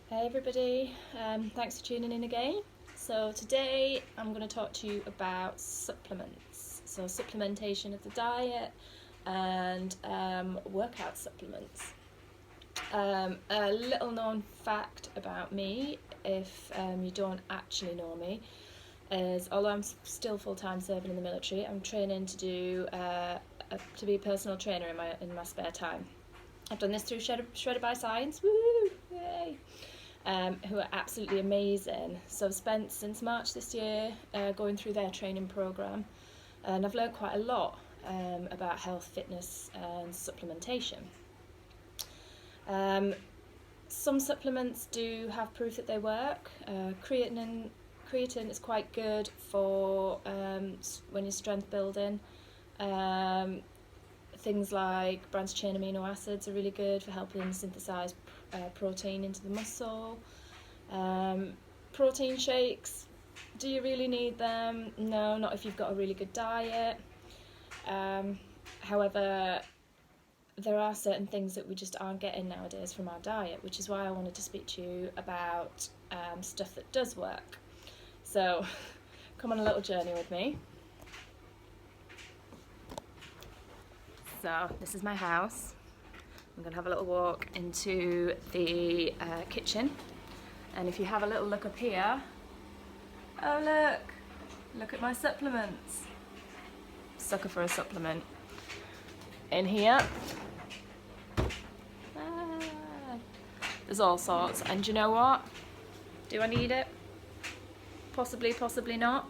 Hey everybody, thanks for tuning in again. So today I'm going to talk to you about supplements. So supplementation of the diet and workout supplements. A little known fact about me, if you don't actually know me, is although I'm still full-time serving in the military, I'm training to be a personal trainer in my spare time. I've done this through Shredded by Science. Woo! Yay! Who are absolutely amazing. So I've spent since March this year going through their training programme, and I've learned quite a lot about health, fitness and supplementation. Some supplements do have proof that they work. Creatine is quite good for when you're strength building. Things like branched chain amino acids are really good for helping synthesize protein into the muscle. Protein shakes, do you really need them? No, not if you've got a really good diet. However, there are certain things that we just aren't getting nowadays from our diet, which is why I wanted to speak to you about stuff that does work. So come on a little journey with me. So this is my house. I'm going to have a little walk into the kitchen, and if you have a little look up here, oh look at my supplements. Sucker for a supplement. In here, there's all sorts, and do you know what? Do I need it? Possibly, possibly not.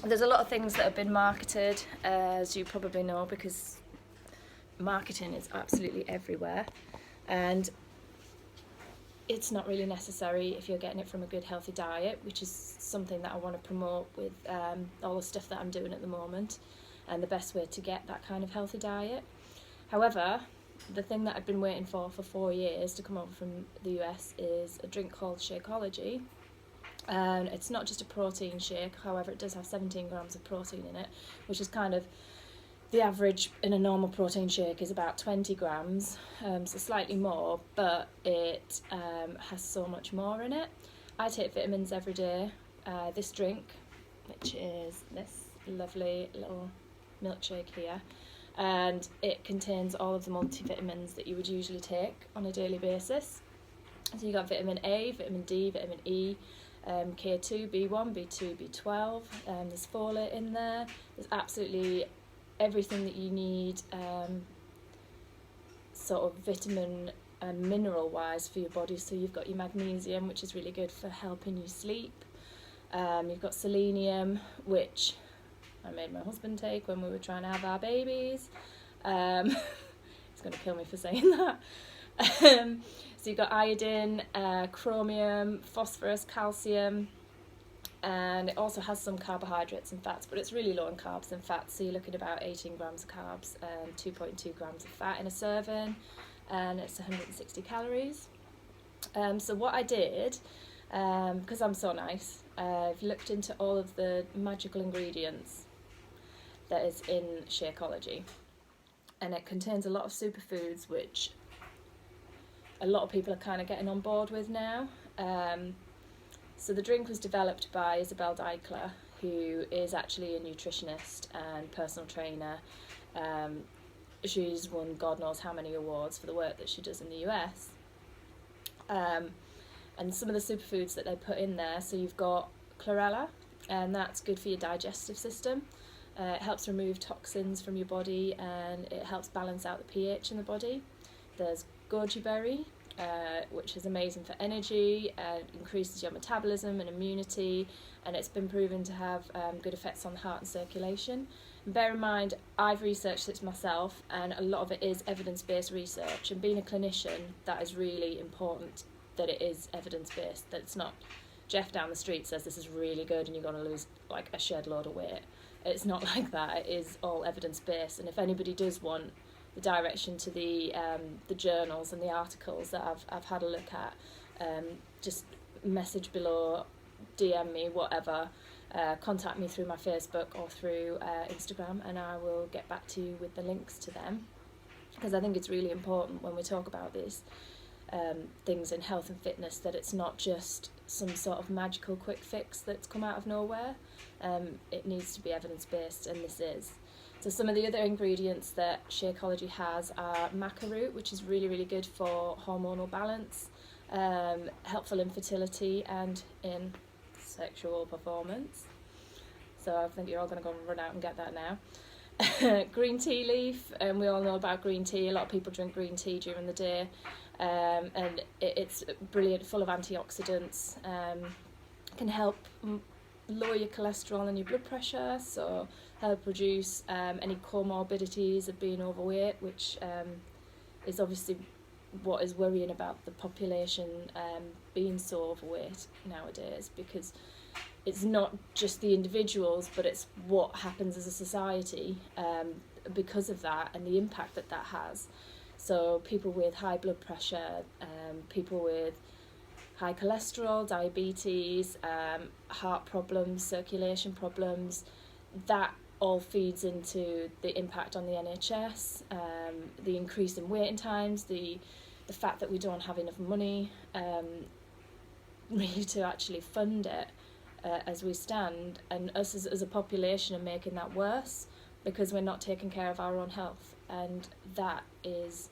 There's a lot of things that have been marketed, as you probably know, because marketing is absolutely everywhere, and it's not really necessary if you're getting it from a good healthy diet, which is something that I want to promote with all the stuff that I'm doing at the moment, and the best way to get that kind of healthy diet. However, the thing that I've been waiting for 4 years to come over from the US is a drink called Shakeology. And it's not just a protein shake, however it does have 17 grams of protein in it, which is kind of the average in a normal protein shake is about 20 grams, so slightly more, but it has so much more in it. I take vitamins every day. This drink, which is this lovely little milkshake here, and it contains all of the multivitamins that you would usually take on a daily basis. So you got vitamin A, vitamin D, vitamin E, K2, B1, B2, B12, there's folate in there. There's absolutely everything that you need sort of vitamin and mineral wise for your body. So you've got your magnesium, which is really good for helping you sleep. You've got selenium, which I made my husband take when we were trying to have our babies. He's going to kill me for saying that. So you've got iodine, chromium, phosphorus, calcium, and it also has some carbohydrates and fats, but it's really low in carbs and fats, so you're looking at about 18 grams of carbs and 2.2 grams of fat in a serving, and it's 160 calories. So what I did, because I'm so nice, I've looked into all of the magical ingredients that is in Shakeology, and it contains a lot of superfoods, which a lot of people are kind of getting on board with now. So the drink was developed by Isabel Deichler, who is actually a nutritionist and personal trainer. She's won God knows how many awards for the work that she does in the US. And some of the superfoods that they put in there, so you've got chlorella, and that's good for your digestive system. It helps remove toxins from your body, and it helps balance out the pH in the body. There's goji berry, which is amazing for energy, increases your metabolism and immunity, and it's been proven to have good effects on the heart and circulation. And bear in mind, I've researched this myself, and a lot of it is evidence-based research, and being a clinician, that is really important, that it is evidence-based, that it's not Jeff down the street says this is really good and you're going to lose like a shed load of weight. It's not like that. It is all evidence-based, and if anybody does want the direction to the journals and the articles that I've had a look at, just message below, DM me, whatever, contact me through my Facebook or through Instagram, and I will get back to you with the links to them, because I think it's really important when we talk about this. things in health and fitness, that it's not just some sort of magical quick fix that's come out of nowhere. It needs to be evidence-based, and this is. So some of the other ingredients that Shakeology has are maca root, which is really, really good for hormonal balance, helpful in fertility and in sexual performance. So I think you're all going to go and run out and get that now. Green tea leaf, and we all know about green tea. A lot of people drink green tea during the day, and it's brilliant, full of antioxidants. Can help lower your cholesterol and your blood pressure, so help reduce any comorbidities of being overweight, which is obviously what is worrying about the population being so overweight nowadays, because it's not just the individuals, but it's what happens as a society because of that, and the impact that that has. So people with high blood pressure, people with high cholesterol, diabetes, heart problems, circulation problems, that all feeds into the impact on the NHS, the increase in waiting times, the fact that we don't have enough money really to actually fund it as we stand, and us as a population are making that worse because we're not taking care of our own health, and that is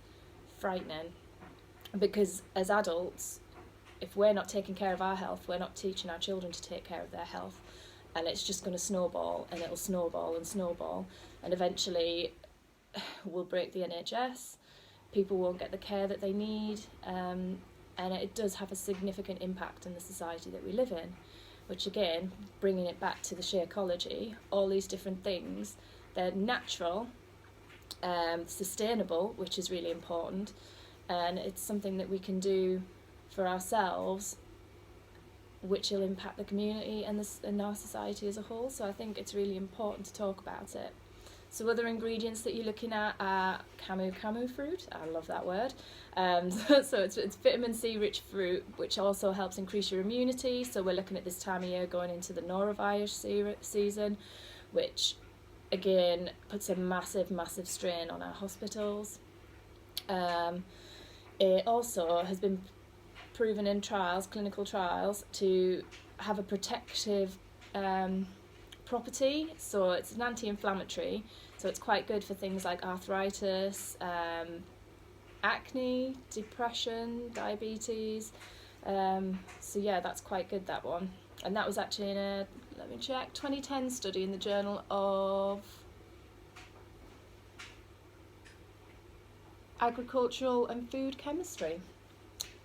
frightening, because as adults, if we're not taking care of our health, we're not teaching our children to take care of their health, and it's just going to snowball, and it'll snowball and snowball, and eventually we'll break the NHS, people won't get the care that they need, and it does have a significant impact on the society that we live in, which again, bringing it back to the Shakeology, all these different things, they're natural, sustainable, which is really important, and it's something that we can do for ourselves, which will impact the community and our society as a whole. So I think it's really important to talk about it. So other ingredients that you're looking at are camu fruit. I love that word. So it's vitamin C rich fruit, which also helps increase your immunity. So we're looking at this time of year going into the norovirus season, which again puts a massive strain on our hospitals. It also has been proven in clinical trials, to have a protective property. So it's an anti-inflammatory, so it's quite good for things like arthritis, acne, depression, diabetes. So yeah, that's quite good, that one. And that was actually in a, let me check, 2010 study in the Journal of Agricultural and Food Chemistry.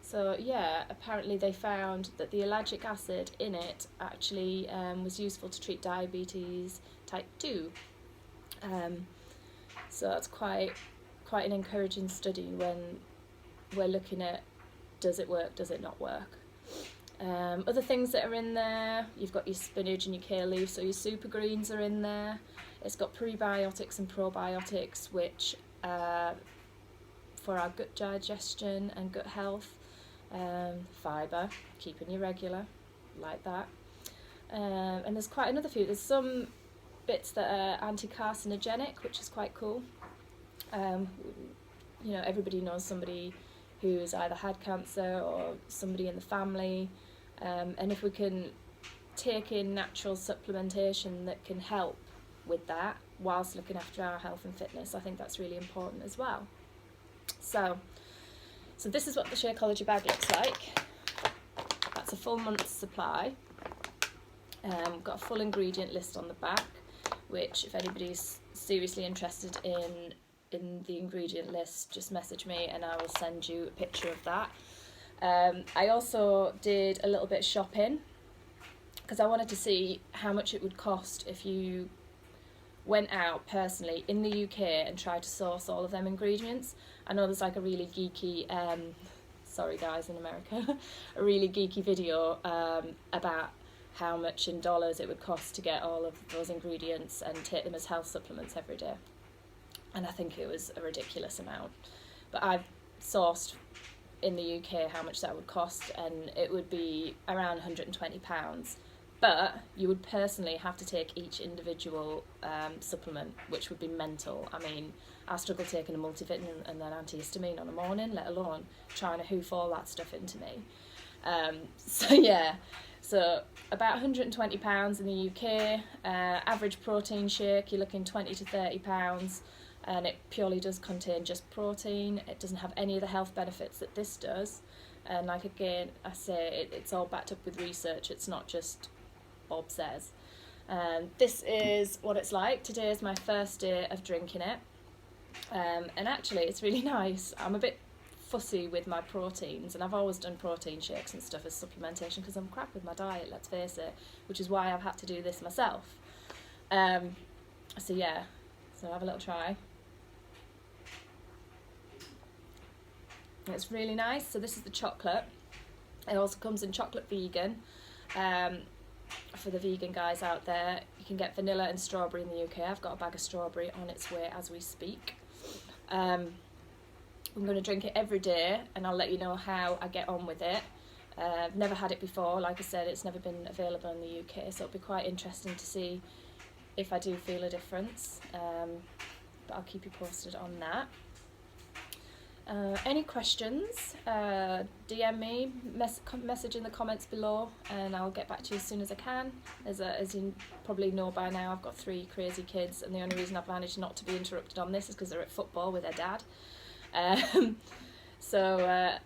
So yeah, apparently they found that the ellagic acid in it actually was useful to treat diabetes type 2. So that's quite an encouraging study when we're looking at, does it work, does it not work? Other things that are in there, you've got your spinach and your kale leaf, so your super greens are in there. It's got prebiotics and probiotics, which for our gut digestion and gut health. Fibre, keeping you regular, like that. And there's quite another few. There's some bits that are anti-carcinogenic, which is quite cool. Everybody knows somebody who's either had cancer or somebody in the family, and if we can take in natural supplementation that can help with that whilst looking after our health and fitness, I think that's really important as well. So this is what the Shakeology bag looks like. That's a full month's supply. Got a full ingredient list on the back, which if anybody's seriously interested in the ingredient list, just message me and I will send you a picture of that. I also did a little bit of shopping because I wanted to see how much it would cost if you went out personally in the UK and tried to source all of them ingredients. I know there's like a really geeky, sorry guys in America, a really geeky video about how much in dollars it would cost to get all of those ingredients and take them as health supplements every day. And I think it was a ridiculous amount. But I've sourced in the UK how much that would cost, and it would be around £120. But you would personally have to take each individual supplement, which would be mental. I mean, I struggle taking a multivitamin and then antihistamine on a morning, let alone trying to hoof all that stuff into me. So yeah, so about £120 in the UK. Average protein shake, you're looking £20 to £30, and it purely does contain just protein. It doesn't have any of the health benefits that this does. And like again, I say it's all backed up with research. It's not just Bob says. This is what it's like. Today is my first day of drinking it. And actually it's really nice. I'm a bit fussy with my proteins, and I've always done protein shakes and stuff as supplementation because I'm crap with my diet, let's face it, which is why I've had to do this myself. So yeah, so have a little try. It's really nice. So this is the chocolate. It also comes in chocolate vegan. For the vegan guys out there, you can get vanilla and strawberry in the UK. I've got a bag of strawberry on its way as we speak. I'm going to drink it every day, and I'll let you know how I get on with it. I've never had it before. Like I said, it's never been available in the UK, so it'll be quite interesting to see if I do feel a difference. But I'll keep you posted on that. Any questions, DM me, message in the comments below, and I'll get back to you as soon as I can. As you probably know by now, I've got 3 crazy kids, and the only reason I've managed not to be interrupted on this is because they're at football with their dad. So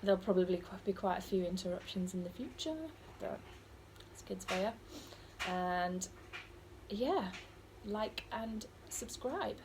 there'll probably be quite a few interruptions in the future, but it's kids for you. And yeah, like and subscribe.